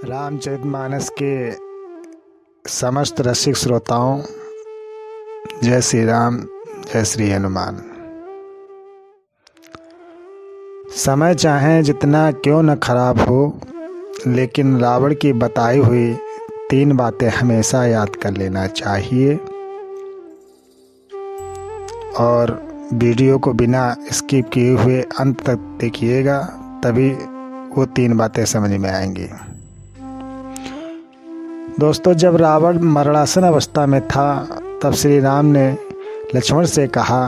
रामचरितमानस के समस्त रसिक श्रोताओं, जय श्री राम, जय श्री हनुमान। समय चाहे जितना क्यों न खराब हो, लेकिन रावण की बताई हुई 3 बातें हमेशा याद कर लेना चाहिए और वीडियो को बिना स्किप किए हुए अंत तक देखिएगा, तभी वो 3 बातें समझ में आएंगी। दोस्तों, जब रावण मरणासन अवस्था में था तब श्री राम ने लक्ष्मण से कहा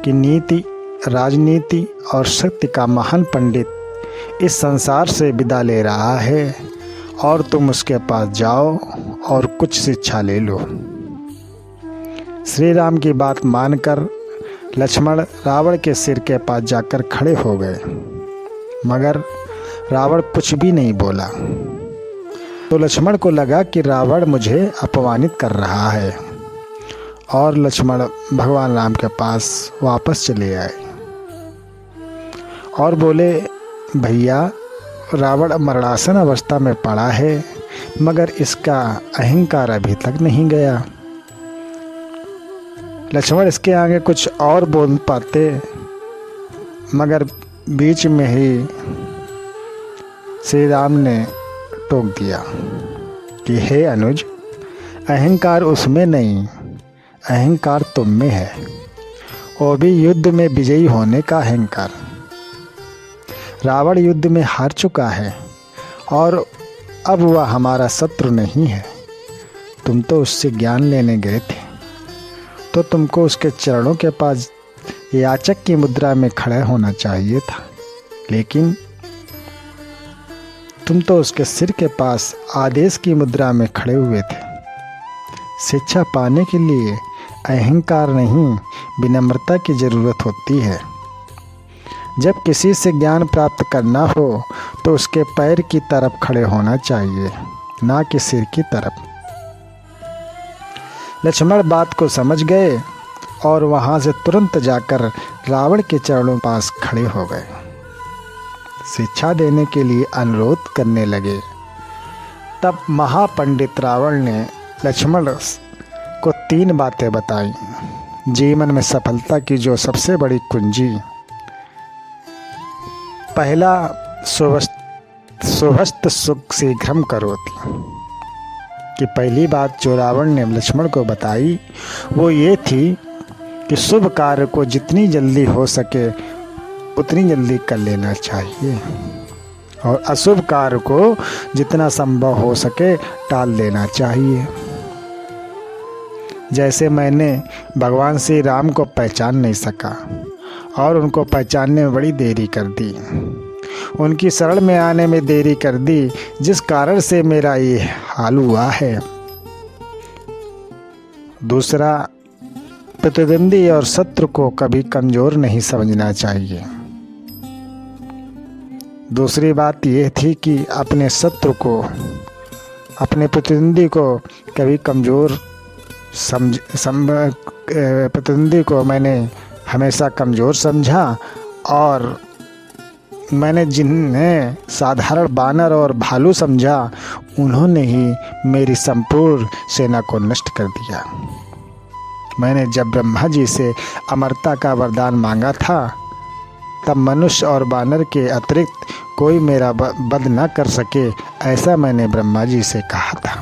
कि नीति, राजनीति और शक्ति का महान पंडित इस संसार से विदा ले रहा है और तुम उसके पास जाओ और कुछ शिक्षा ले लो। श्री राम की बात मानकर लक्ष्मण रावण के सिर के पास जाकर खड़े हो गए, मगर रावण कुछ भी नहीं बोला। तो लक्ष्मण को लगा कि रावण मुझे अपमानित कर रहा है और लक्ष्मण भगवान राम के पास वापस चले आए और बोले, भैया, रावण मरणासन अवस्था में पड़ा है मगर इसका अहंकार अभी तक नहीं गया। लक्ष्मण इसके आगे कुछ और बोल पाते, मगर बीच में ही श्री राम ने टोक दिया कि हे अनुज, अहंकार उसमें नहीं, अहंकार तुम में है, वो भी युद्ध में विजयी होने का अहंकार। रावण युद्ध में हार चुका है और अब वह हमारा शत्रु नहीं है। तुम तो उससे ज्ञान लेने गए थे, तो तुमको उसके चरणों के पास याचक की मुद्रा में खड़े होना चाहिए था, लेकिन तुम तो उसके सिर के पास आदेश की मुद्रा में खड़े हुए थे। शिक्षा पाने के लिए अहंकार नहीं, विनम्रता की ज़रूरत होती है। जब किसी से ज्ञान प्राप्त करना हो तो उसके पैर की तरफ खड़े होना चाहिए, ना कि सिर की तरफ। लक्ष्मण बात को समझ गए और वहाँ से तुरंत जाकर रावण के चरणों पास खड़े हो गए, शिक्षा देने के लिए अनुरोध करने लगे। तब महापंडित रावण ने लक्ष्मण को 3 बातें बताई, जीवन में सफलता की जो सबसे बड़ी कुंजी। पहला, स्वस्त सुख शीघ्रम करोति, कि पहली बात जो रावण ने लक्ष्मण को बताई वो ये थी कि शुभ कार्य को जितनी जल्दी हो सके उतनी जल्दी कर लेना चाहिए और अशुभ कार्य को जितना संभव हो सके टाल देना चाहिए। जैसे मैंने भगवान श्री राम को पहचान नहीं सका और उनको पहचानने में बड़ी देरी कर दी, उनकी शरण में आने में देरी कर दी, जिस कारण से मेरा ये हाल हुआ है। दूसरा, प्रतिद्वंदी और शत्रु को कभी कमज़ोर नहीं समझना चाहिए। दूसरी बात यह थी कि अपने शत्रु को, अपने प्रतिद्वंदी को कभी कमज़ोर प्रतिद्वंदी को मैंने हमेशा कमज़ोर समझा और मैंने जिन्हें साधारण बानर और भालू समझा, उन्होंने ही मेरी संपूर्ण सेना को नष्ट कर दिया। मैंने जब ब्रह्मा जी से अमरता का वरदान मांगा था तब मनुष्य और बानर के अतिरिक्त कोई मेरा वध न कर सके, ऐसा मैंने ब्रह्मा जी से कहा था,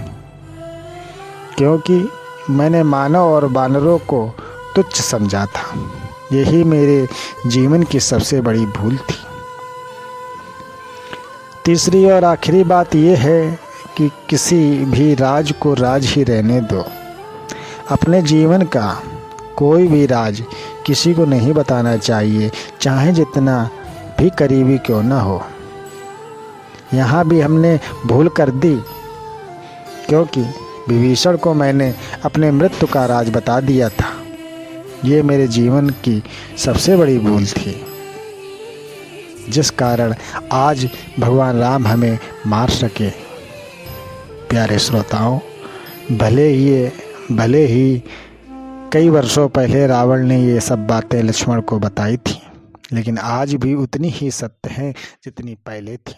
क्योंकि मैंने मानव और बानरों को तुच्छ समझा था। यही मेरे जीवन की सबसे बड़ी भूल थी। तीसरी और आखिरी बात यह है कि किसी भी राज को राज ही रहने दो। अपने जीवन का कोई भी राज किसी को नहीं बताना चाहिए, चाहे जितना भी करीबी क्यों ना हो। यहाँ भी हमने भूल कर दी, क्योंकि विभीषण को मैंने अपने मृत्यु का राज बता दिया था। ये मेरे जीवन की सबसे बड़ी भूल थी, जिस कारण आज भगवान राम हमें मार सके। प्यारे श्रोताओं, भले ही कई वर्षों पहले रावण ने ये सब बातें लक्ष्मण को बताई थी, लेकिन आज भी उतनी ही सत्य हैं जितनी पहले थी।